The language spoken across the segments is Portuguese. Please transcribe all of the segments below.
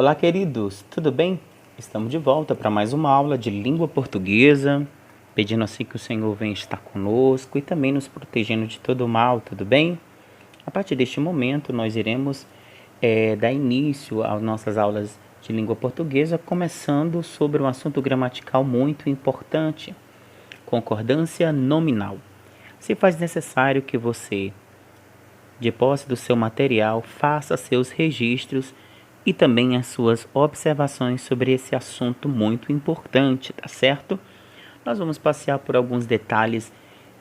Olá, queridos, tudo bem? Estamos de volta para mais uma aula de língua portuguesa, pedindo assim que o Senhor venha estar conosco e também nos protegendo de todo o mal, tudo bem? A partir deste momento, nós iremos dar início às nossas aulas de língua portuguesa, começando sobre um assunto gramatical muito importante, concordância nominal. Se faz necessário que você, de posse do seu material, faça seus registros e também as suas observações sobre esse assunto muito importante, tá certo? Nós vamos passear por alguns detalhes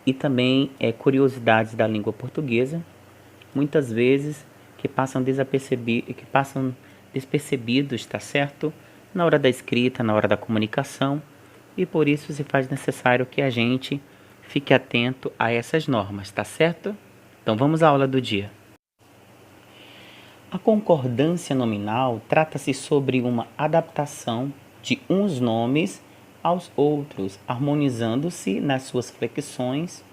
e também curiosidades da língua portuguesa, muitas vezes que passam despercebidos, tá certo? Na hora da escrita, na hora da comunicação, e por isso se faz necessário que a gente fique atento a essas normas, tá certo? Então vamos à aula do dia. A concordância nominal trata-se sobre uma adaptação de uns nomes aos outros, harmonizando-se nas suas flexões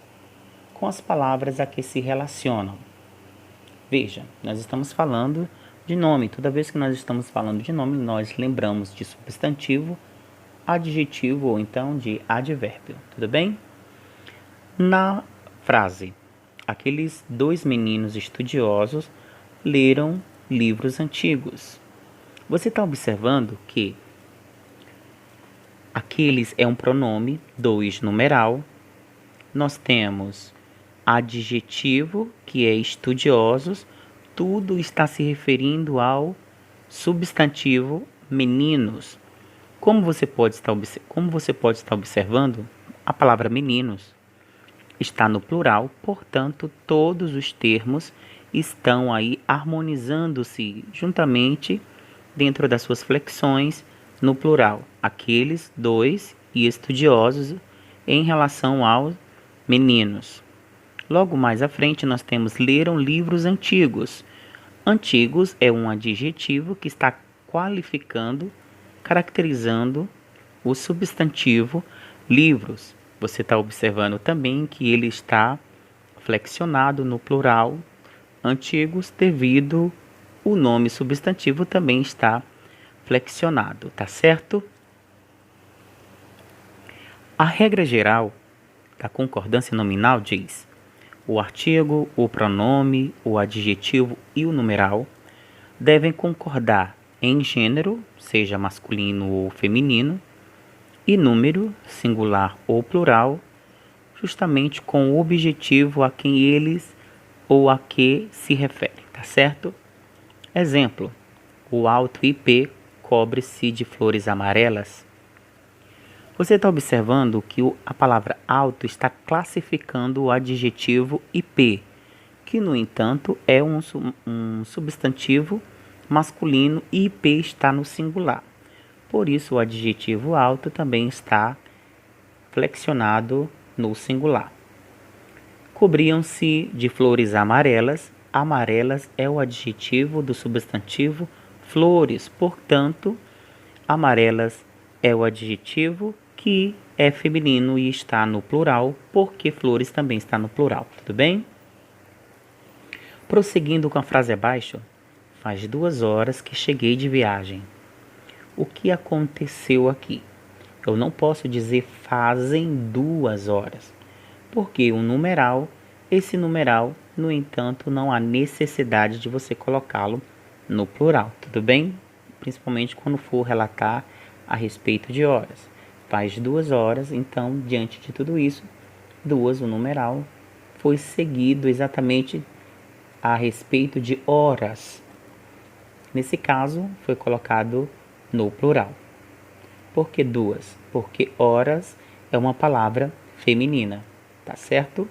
com as palavras a que se relacionam. Veja, nós estamos falando de nome. Toda vez que nós estamos falando de nome, nós lembramos de substantivo, adjetivo ou então de advérbio. Tudo bem? Na frase, aqueles dois meninos estudiosos leram livros antigos. Você está observando que aqueles é um pronome, dois numeral. Nós temos adjetivo, que é estudiosos. Tudo está se referindo ao substantivo meninos. Como você pode estar observando, a palavra meninos está no plural, portanto, todos os termos estão aí harmonizando-se juntamente dentro das suas flexões no plural. Aqueles dois e estudiosos em relação aos meninos. Logo mais à frente nós temos leram livros antigos. Antigos é um adjetivo que está qualificando, caracterizando o substantivo livros. Você está observando também que ele está flexionado no plural antigos devido o nome substantivo também está flexionado, tá certo? A regra geral da concordância nominal diz: o artigo, o pronome, o adjetivo e o numeral devem concordar em gênero, seja masculino ou feminino, e número, singular ou plural, justamente com o objetivo a quem eles ou a que se refere, tá certo? Exemplo: o alto IP cobre-se de flores amarelas. Você está observando que a palavra alto está classificando o adjetivo IP, que no entanto é um substantivo masculino e IP está no singular. Por isso o adjetivo alto também está flexionado no singular. Cobriam-se de flores amarelas. Amarelas é o adjetivo do substantivo flores, portanto, amarelas é o adjetivo que é feminino e está no plural, porque flores também está no plural, tudo bem? Prosseguindo com a frase abaixo, faz 2 horas que cheguei de viagem. O que aconteceu aqui? Eu não posso dizer fazem 2 horas, porque o numeral, esse numeral, no entanto, não há necessidade de você colocá-lo no plural, tudo bem? Principalmente quando for relatar a respeito de horas. Faz 2 horas, então, diante de tudo isso, 2, o numeral, foi seguido exatamente a respeito de horas. Nesse caso, foi colocado no plural. Por que 2? Porque horas é uma palavra feminina, tá certo?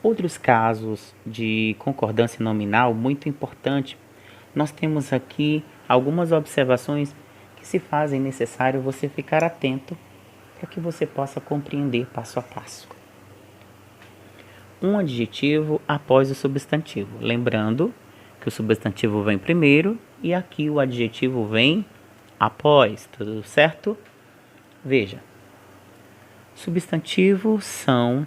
Outros casos de concordância nominal muito importante, nós temos aqui algumas observações que se fazem necessário você ficar atento para que você possa compreender passo a passo. Um adjetivo após o substantivo, lembrando que o substantivo vem primeiro e aqui o adjetivo vem após, tudo certo? Veja, substantivos são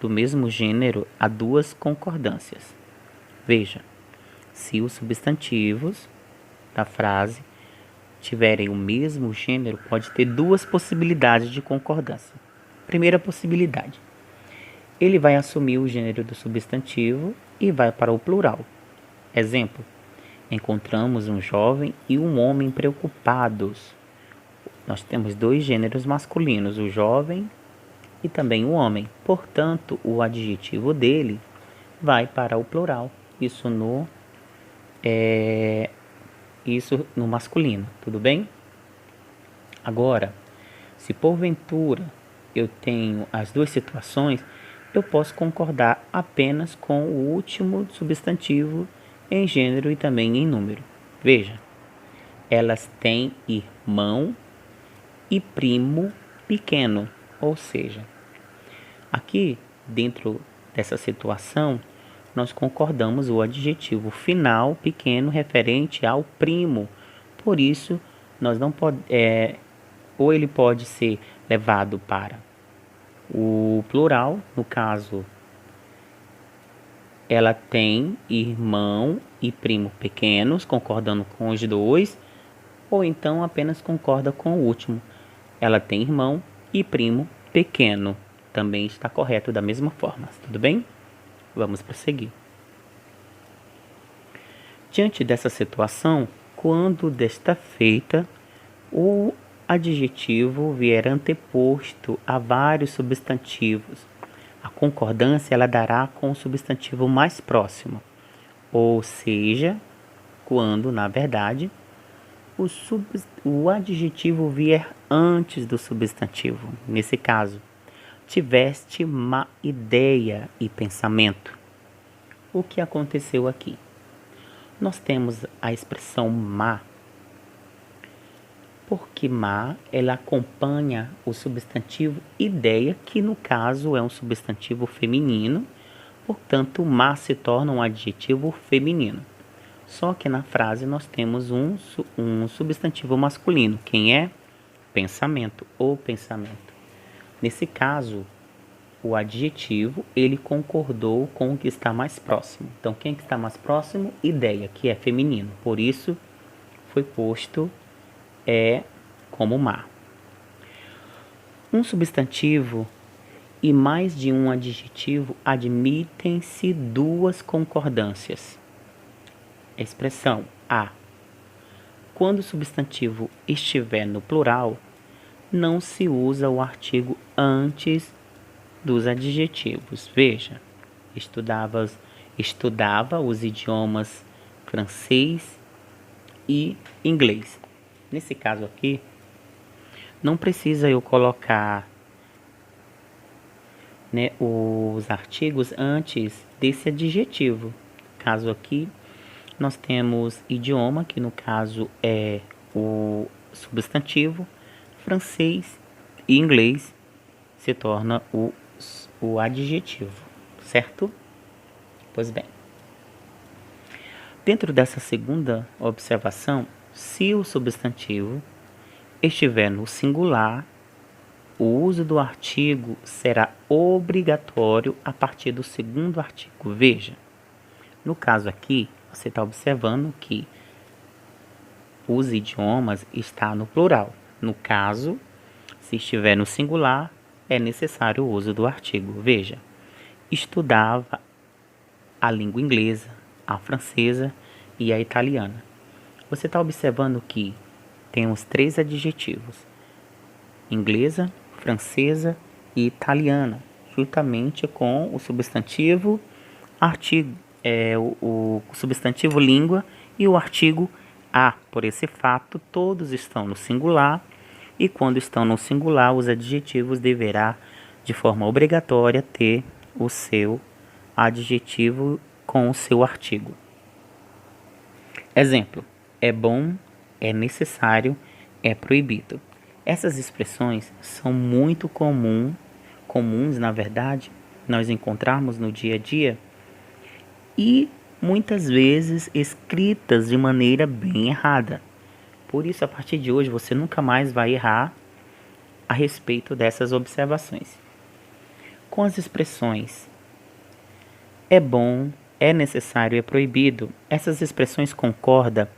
do mesmo gênero, há 2 concordâncias. Veja, se os substantivos da frase tiverem o mesmo gênero, pode ter duas possibilidades de concordância. Primeira possibilidade, ele vai assumir o gênero do substantivo e vai para o plural. Exemplo, encontramos um jovem e um homem preocupados. Nós temos dois gêneros masculinos, o jovem e também o homem. Portanto, o adjetivo dele vai para o plural. Isso no masculino, tudo bem? Agora, se porventura eu tenho as duas situações, eu posso concordar apenas com o último substantivo em gênero e também em número. Veja, elas têm irmão e primo pequeno, ou seja, aqui dentro dessa situação nós concordamos o adjetivo final pequeno referente ao primo. Por isso, nós não pode, ou ele pode ser levado para o plural, no caso, ela tem irmão e primo pequenos, concordando com os dois, ou então apenas concorda com o último. Ela tem irmão e primo pequeno. Também está correto da mesma forma, tudo bem? Vamos prosseguir. Diante dessa situação, quando desta feita, o adjetivo vier anteposto a vários substantivos, a concordância ela dará com o substantivo mais próximo, ou seja, quando, na verdade, o adjetivo vier antes do substantivo. Nesse caso, tiveste má ideia e pensamento. O que aconteceu aqui? Nós temos a expressão má, porque má, ela acompanha o substantivo ideia, que no caso é um substantivo feminino, portanto, má se torna um adjetivo feminino. Só que na frase nós temos um substantivo masculino, quem é? Pensamento ou pensamento. Nesse caso, o adjetivo, ele concordou com o que está mais próximo. Então, quem que está mais próximo? Ideia, que é feminino. Por isso, foi posto como má. Um substantivo e mais de um adjetivo admitem-se duas concordâncias. Expressão A. Quando o substantivo estiver no plural, não se usa o artigo antes dos adjetivos. Veja, estudava os idiomas francês e inglês. Nesse caso aqui, não precisa eu colocar os artigos antes desse adjetivo. Caso aqui, nós temos idioma, que no caso é o substantivo, francês e inglês se torna o adjetivo, certo? Pois bem. Dentro dessa segunda observação, se o substantivo estiver no singular, o uso do artigo será obrigatório a partir do segundo artigo. Veja, no caso aqui, você está observando que os idiomas está no plural. No caso, se estiver no singular, é necessário o uso do artigo. Veja, estudava a língua inglesa, a francesa e a italiana. Você está observando que temos três adjetivos: inglesa, francesa e italiana, juntamente com o substantivo artigo, o substantivo língua e o artigo a. Por esse fato, todos estão no singular, e quando estão no singular, os adjetivos deverá, de forma obrigatória, ter o seu adjetivo com o seu artigo. Exemplo: é bom, é necessário, é proibido. Essas expressões são muito comuns, na verdade, nós encontrarmos no dia a dia e muitas vezes escritas de maneira bem errada. Por isso, a partir de hoje, você nunca mais vai errar a respeito dessas observações. Com as expressões é bom, é necessário, é proibido. Essas expressões concordam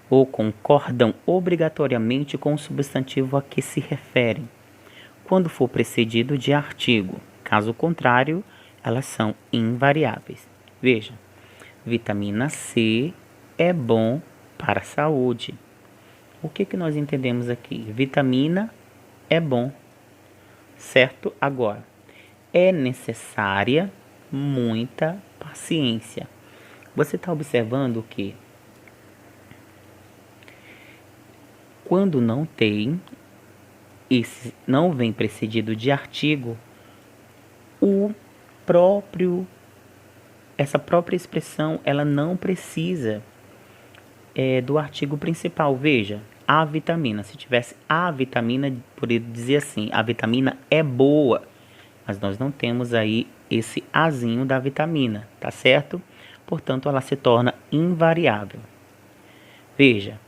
ou concordam obrigatoriamente com o substantivo a que se referem, quando for precedido de artigo. Caso contrário, elas são invariáveis. Veja, vitamina C é bom para a saúde. O que nós entendemos aqui? Vitamina é bom, certo? Agora, é necessária muita paciência. Você está observando que quando não tem, não vem precedido de artigo, essa própria expressão, ela não precisa do artigo principal. Veja, a vitamina. Se tivesse a vitamina, poderia dizer assim, a vitamina é boa. Mas nós não temos aí esse azinho da vitamina, tá certo? Portanto, ela se torna invariável. Veja,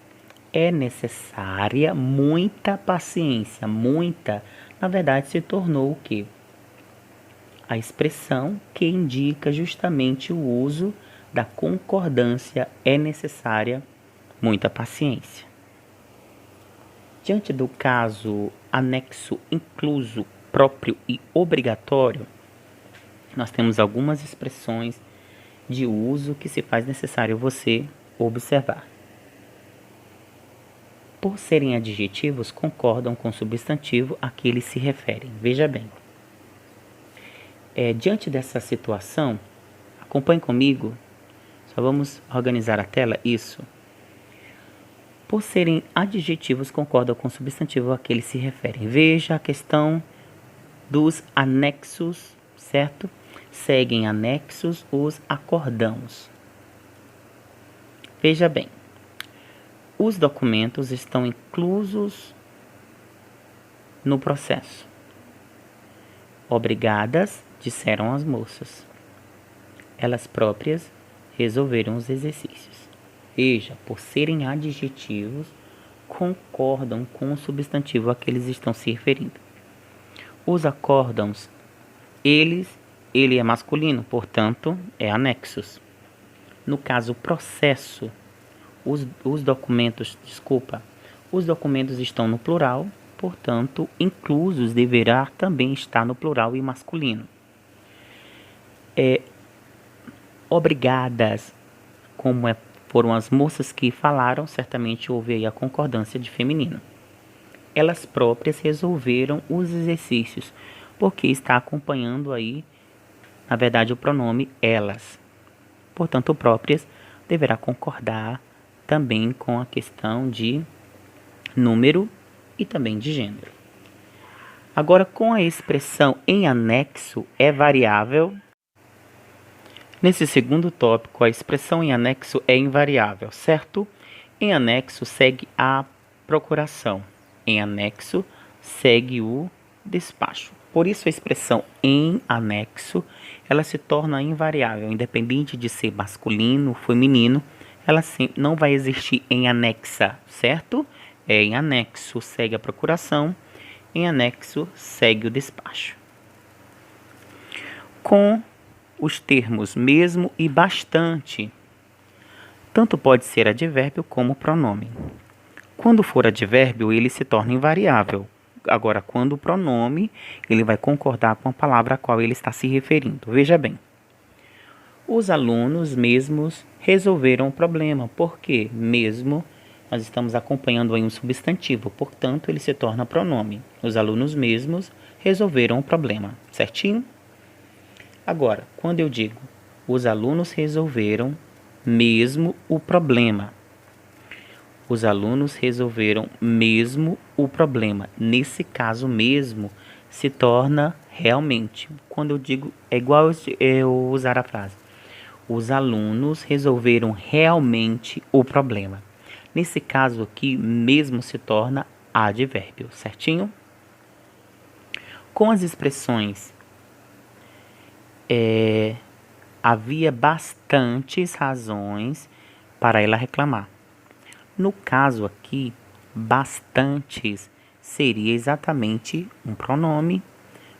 é necessária muita paciência. Muita, na verdade, se tornou o quê? A expressão que indica justamente o uso da concordância. É necessária muita paciência. Diante do caso anexo, incluso, próprio e obrigatório, nós temos algumas expressões de uso que se faz necessário você observar. Por serem adjetivos, concordam com o substantivo a que eles se referem. Veja bem. Diante dessa situação, acompanhe comigo, só vamos organizar a tela, isso. Por serem adjetivos, concordam com o substantivo a que eles se referem. Veja a questão dos anexos, certo? Seguem anexos os acordãos. Veja bem, os documentos estão inclusos no processo. Obrigadas, disseram as moças. Elas próprias resolveram os exercícios. Veja, por serem adjetivos, concordam com o substantivo a que eles estão se referindo. Os acórdãos, ele é masculino, portanto, é anexos. No caso, processo, os documentos estão no plural, portanto, inclusos deverá também estar no plural e masculino. Obrigadas, como foram as moças que falaram, certamente houve aí a concordância de feminino. Elas próprias resolveram os exercícios, porque está acompanhando aí, na verdade, o pronome elas. Portanto, próprias deverá concordar também com a questão de número e também de gênero. Agora, com a expressão em anexo, é variável. Nesse segundo tópico, a expressão em anexo é invariável, certo? Em anexo segue a procuração. Em anexo segue o despacho. Por isso a expressão em anexo, ela se torna invariável, independente de ser masculino ou feminino, ela não vai existir em anexa, certo? Em anexo segue a procuração, em anexo segue o despacho. Com os termos mesmo e bastante, tanto pode ser advérbio como pronome. Quando for advérbio, ele se torna invariável. Agora, quando o pronome, ele vai concordar com a palavra a qual ele está se referindo. Veja bem. Os alunos mesmos resolveram o problema. Por quê? Mesmo, nós estamos acompanhando aí um substantivo, portanto, ele se torna pronome. Os alunos mesmos resolveram o problema, certinho? Agora, quando eu digo os alunos resolveram mesmo o problema, os alunos resolveram mesmo o problema. Nesse caso mesmo, se torna realmente. Quando eu digo, é igual eu usar a frase. Os alunos resolveram realmente o problema. Nesse caso aqui, mesmo se torna advérbio, certinho? Com as expressões havia bastantes razões para ela reclamar. No caso aqui, bastantes seria exatamente um pronome.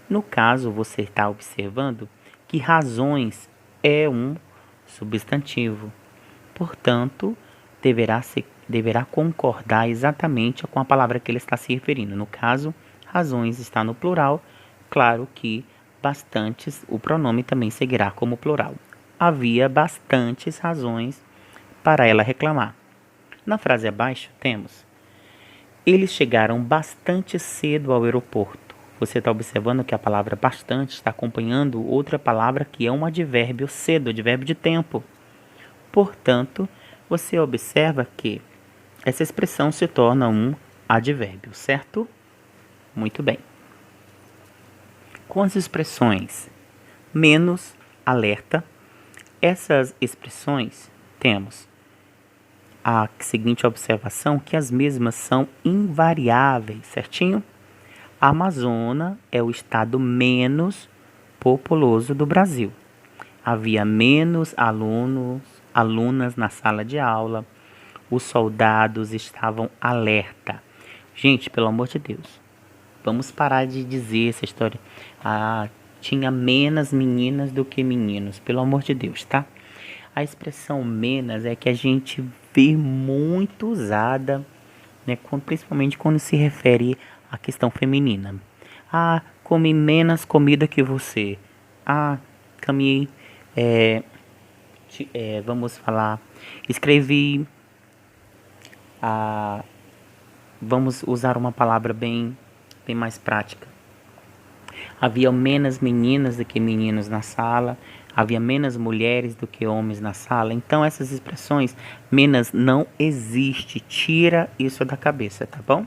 No caso, você está observando que razões é um substantivo. Portanto, deverá concordar exatamente com a palavra que ele está se referindo. No caso, razões está no plural. Claro que bastantes, o pronome também seguirá como plural. Havia bastantes razões para ela reclamar. Na frase abaixo temos: eles chegaram bastante cedo ao aeroporto. Você está observando que a palavra bastante está acompanhando outra palavra que é um advérbio cedo, advérbio de tempo. Portanto, você observa que essa expressão se torna um advérbio, certo? Muito bem. Com as expressões menos, alerta, essas expressões temos a seguinte observação, que as mesmas são invariáveis, certinho? A Amazônia é o estado menos populoso do Brasil. Havia menos alunas na sala de aula. Os soldados estavam alerta. Gente, pelo amor de Deus, vamos parar de dizer essa história. Tinha menos meninas do que meninos. Pelo amor de Deus, tá? A expressão menos é que a gente vê muito usada, né, principalmente quando se refere à questão feminina. Comi menos comida que você. Caminhei, vamos falar, escrevi, vamos usar uma palavra bem mais prática. Havia menos meninas do que meninos na sala. Havia menos mulheres do que homens na sala. Então, essas expressões, menos não existe. Tira isso da cabeça, tá bom?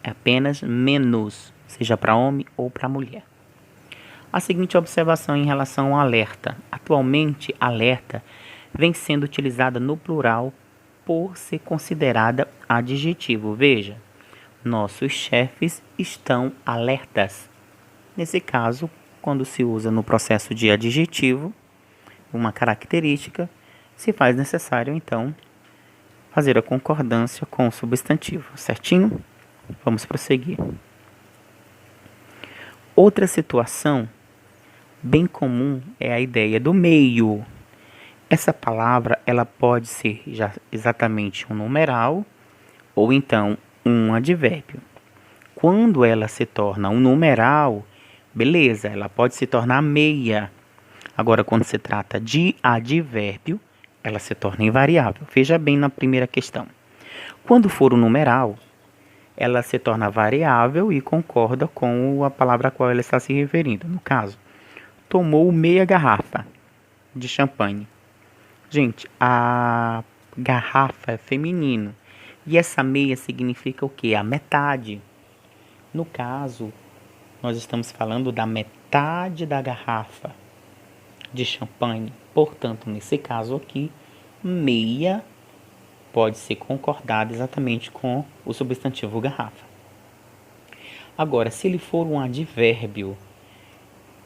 É apenas menos, seja para homem ou para mulher. A seguinte observação em relação ao alerta. Atualmente, alerta vem sendo utilizada no plural por ser considerada adjetivo. Veja, nossos chefes estão alertas. Nesse caso, quando se usa no processo de adjetivo, uma característica, se faz necessário, então, fazer a concordância com o substantivo, certinho? Vamos prosseguir. Outra situação bem comum é a ideia do meio. Essa palavra, ela pode ser já exatamente um numeral ou então um advérbio. Quando ela se torna um numeral, beleza, ela pode se tornar meia. Agora, quando se trata de advérbio, ela se torna invariável. Veja bem na primeira questão. Quando for um numeral, ela se torna variável e concorda com a palavra a qual ela está se referindo. No caso, tomou meia garrafa de champanhe. Gente, a garrafa é feminino. E essa meia significa o quê? A metade. No caso, nós estamos falando da metade da garrafa de champanhe. Portanto, nesse caso aqui, meia pode ser concordada exatamente com o substantivo garrafa. Agora, se ele for um advérbio,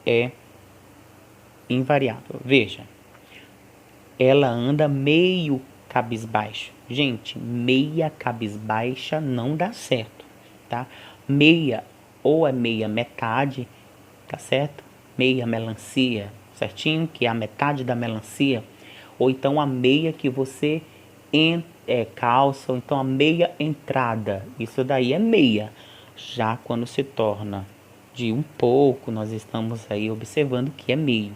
é invariável. Veja, ela anda meio cabisbaixo. Gente, meia cabisbaixa não dá certo, tá? Meia ou é meia metade, tá certo? Meia melancia, certinho? Que é a metade da melancia. Ou então a meia que você calça, ou então a meia entrada. Isso daí é meia. Já quando se torna de um pouco, nós estamos aí observando que é meio.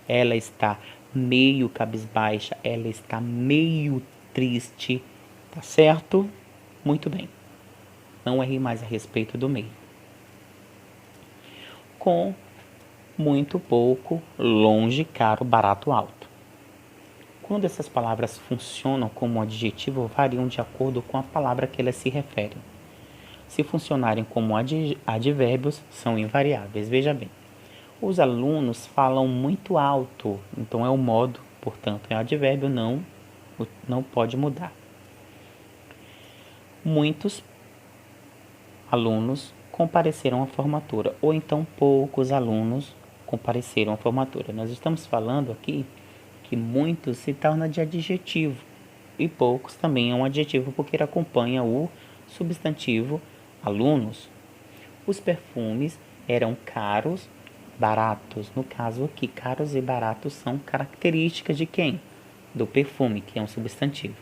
Ela está meio cabisbaixa, ela está meio triste, tá certo? Muito bem. Não erre mais a respeito do meio. Com, muito pouco, longe, caro, barato, alto. Quando essas palavras funcionam como adjetivo, variam de acordo com a palavra que elas se referem. Se funcionarem como advérbios, são invariáveis. Veja bem, os alunos falam muito alto, então é o modo, portanto é advérbio, não pode mudar. Muitos alunos compareceram à formatura, ou então poucos alunos compareceram à formatura. Nós estamos falando aqui que muitos se torna de adjetivo e poucos também é um adjetivo porque ele acompanha o substantivo alunos. Os perfumes eram caros, baratos. No caso aqui, caros e baratos são características de quem? Do perfume, que é um substantivo.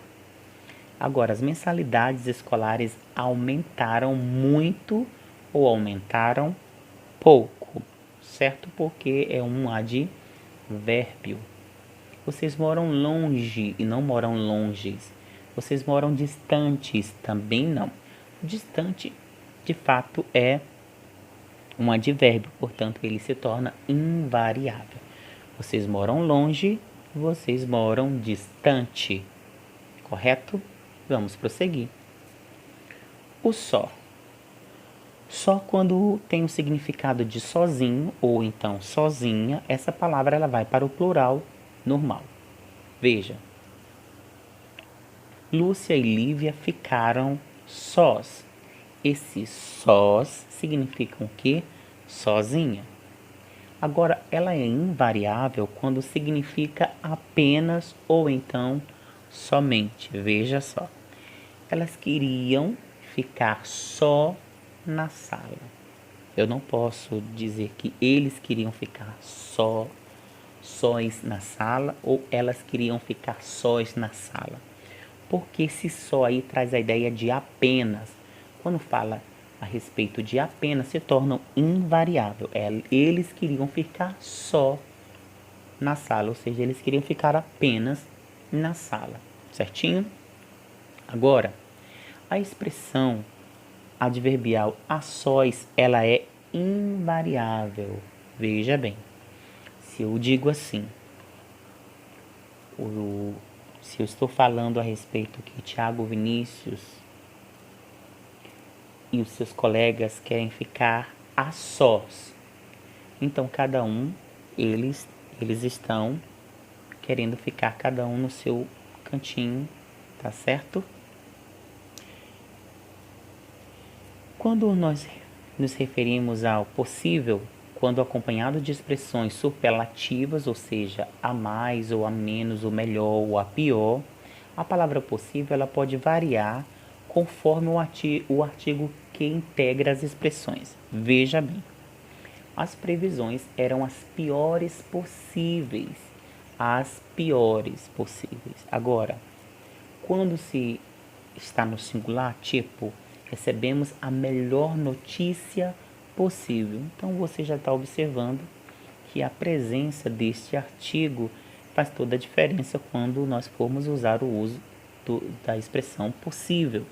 Agora, as mensalidades escolares aumentaram muito ou aumentaram pouco, certo? Porque é um advérbio. Vocês moram longe e não moram longes. Vocês moram distantes, também não. Distante, de fato, é um advérbio, portanto, ele se torna invariável. Vocês moram longe, vocês moram distante, correto? Vamos prosseguir. O só. Só quando tem o significado de sozinho ou então sozinha, essa palavra ela vai para o plural normal. Veja. Lúcia e Lívia ficaram sós. Esses sós significam o quê? Sozinha. Agora, ela é invariável quando significa apenas ou então somente. Veja só. Elas queriam ficar só na sala. Eu não posso dizer que eles queriam ficar sós na sala ou elas queriam ficar sós na sala. Porque esse só aí traz a ideia de apenas. Quando fala a respeito de apenas, se torna invariável. Eles queriam ficar só na sala, ou seja, eles queriam ficar apenas na sala, certinho? Agora, a expressão adverbial a sós, ela é invariável. Veja bem, se eu digo assim, se eu estou falando a respeito que Tiago Vinícius e os seus colegas querem ficar a sós, então cada um, eles estão querendo ficar cada um no seu cantinho, tá certo? Quando nós nos referimos ao possível, quando acompanhado de expressões superlativas, ou seja, a mais ou a menos, o melhor ou a pior, a palavra possível ela pode variar conforme o artigo que integra as expressões. Veja bem, as previsões eram as piores possíveis. As piores possíveis. Agora, quando se está no singular, tipo, recebemos a melhor notícia possível. Então, você já está observando que a presença deste artigo faz toda a diferença quando nós formos usar o uso da expressão possível.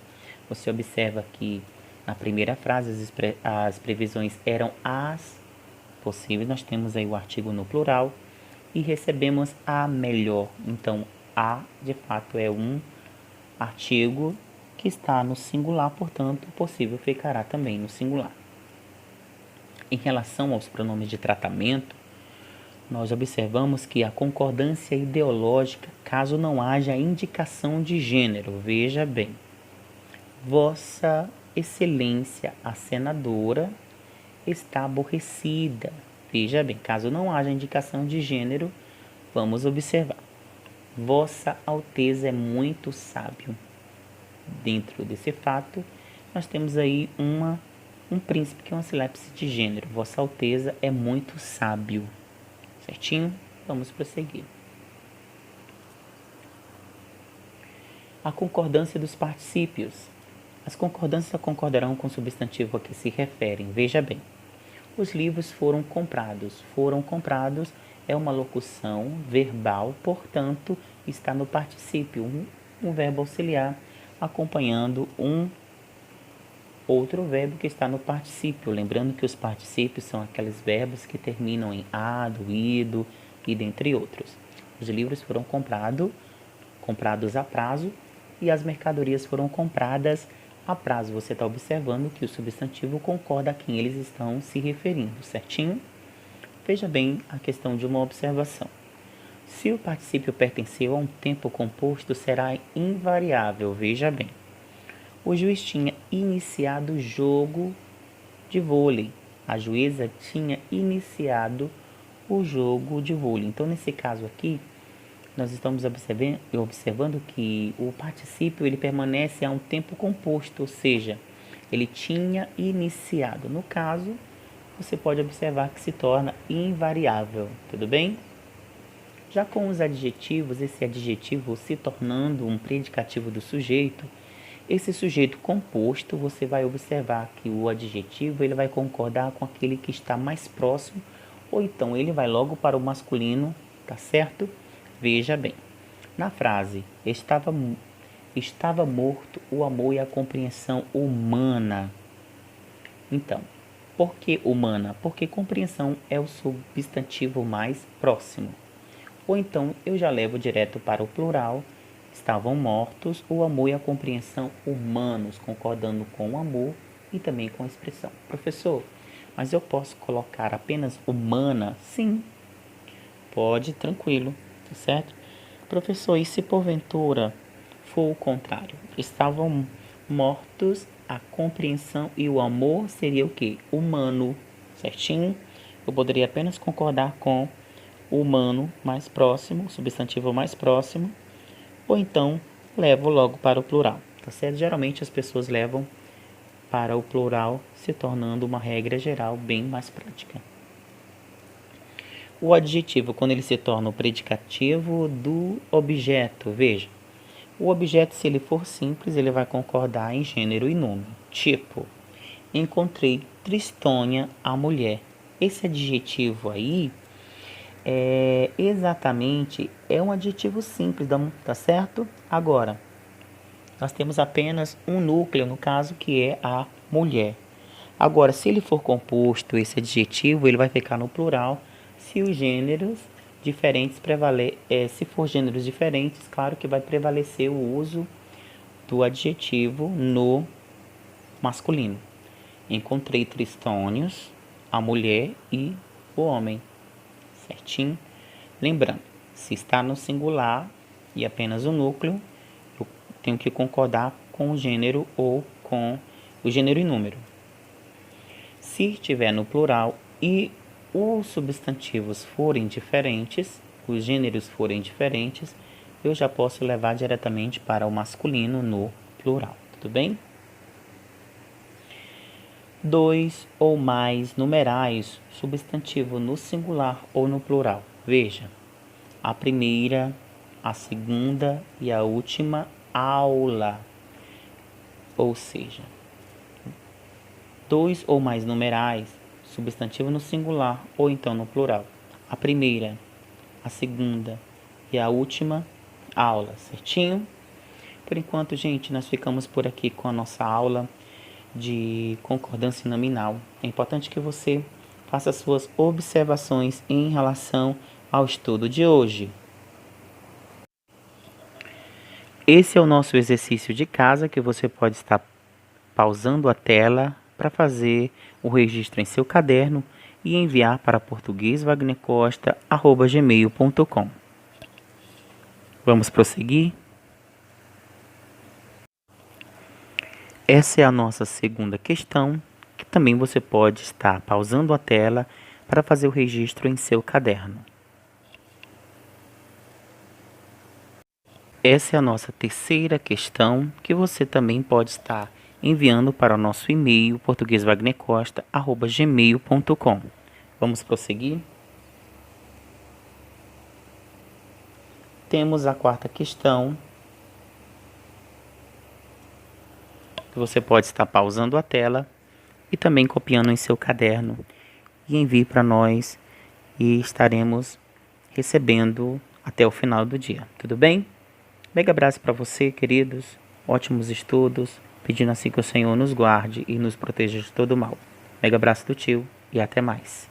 Você observa que na primeira frase as previsões eram as possíveis, nós temos aí o artigo no plural e recebemos a melhor. Então, a de fato é um artigo que está no singular, portanto, possível ficará também no singular. Em relação aos pronomes de tratamento, nós observamos que a concordância ideológica, caso não haja indicação de gênero, veja bem, Vossa Excelência, a senadora, está aborrecida. Veja bem, caso não haja indicação de gênero, vamos observar. Vossa Alteza é muito sábio. Dentro desse fato, nós temos aí um príncipe que é uma sílabse de gênero. Vossa Alteza é muito sábio. Certinho? Vamos prosseguir. A concordância dos particípios. As concordâncias concordarão com o substantivo a que se referem. Veja bem. Os livros foram comprados. Foram comprados é uma locução verbal, portanto, está no particípio, um verbo auxiliar, acompanhando um outro verbo que está no particípio. Lembrando que os particípios são aqueles verbos que terminam em ado, ido e dentre outros. Os livros foram comprados a prazo e as mercadorias foram compradas a prazo. Você está observando que o substantivo concorda a quem eles estão se referindo, certinho? Veja bem a questão de uma observação. Se o particípio pertenceu a um tempo composto, será invariável. Veja bem. O juiz tinha iniciado o jogo de vôlei. A juíza tinha iniciado o jogo de vôlei. Então, nesse caso aqui, nós estamos observando que o particípio ele permanece a um tempo composto, ou seja, ele tinha iniciado. No caso, você pode observar que se torna invariável, tudo bem? Já com os adjetivos, esse adjetivo se tornando um predicativo do sujeito, esse sujeito composto, você vai observar que o adjetivo ele vai concordar com aquele que está mais próximo, ou então ele vai logo para o masculino, tá certo? Veja bem, na frase estava morto o amor e a compreensão humana. Então, por que humana? Porque compreensão é o substantivo mais próximo. Ou então eu já levo direto para o plural. Estavam mortos o amor e a compreensão humanos, concordando com o amor e também com a expressão. Professor, mas eu posso colocar apenas humana? Sim, pode, tranquilo, tá certo? Professor, e se porventura for o contrário? Estavam mortos a compreensão e o amor seria o quê? Humano, certinho? Eu poderia apenas concordar com o humano mais próximo, o substantivo mais próximo, ou então levo logo para o plural, tá certo? Geralmente as pessoas levam para o plural, se tornando uma regra geral bem mais prática. O adjetivo, quando ele se torna o predicativo do objeto, veja, o objeto, se ele for simples, ele vai concordar em gênero e número. Tipo, encontrei Tristônia, a mulher. Esse adjetivo aí é um adjetivo simples, tá certo? Agora, nós temos apenas um núcleo, no caso, que é a mulher. Agora, se ele for composto, esse adjetivo, ele vai ficar no plural, se os gêneros diferentes se for gêneros diferentes, claro que vai prevalecer o uso do adjetivo no masculino. Encontrei tristônios, a mulher e o homem, certinho? Lembrando, se está no singular e apenas o núcleo, eu tenho que concordar com o gênero ou com o gênero e número. Se estiver no plural e os substantivos forem diferentes, os gêneros forem diferentes, eu já posso levar diretamente para o masculino no plural, tudo bem? 2 ou mais numerais, substantivo no singular ou no plural. Veja, a primeira, a segunda e a última aula, ou seja, 2 ou mais numerais, substantivo no singular ou então no plural. A primeira, a segunda e a última aula, certinho? Por enquanto, gente, nós ficamos por aqui com a nossa aula de concordância nominal. É importante que você faça suas observações em relação ao estudo de hoje. Esse é o nosso exercício de casa que você pode estar pausando a tela para fazer o registro em seu caderno e enviar para portugueswagnercosta@gmail.com. Vamos prosseguir? Essa é a nossa segunda questão, que também você pode estar pausando a tela para fazer o registro em seu caderno. Essa é a nossa terceira questão, que você também pode estar enviando para o nosso e-mail portugueswagnercosta@gmail.com. Vamos prosseguir? Temos a quarta questão, que você pode estar pausando a tela e também copiando em seu caderno e envie para nós e estaremos recebendo até o final do dia. Tudo bem? Mega abraço para você, queridos. Ótimos estudos. Pedindo assim que o Senhor nos guarde e nos proteja de todo mal. Mega abraço do tio e até mais.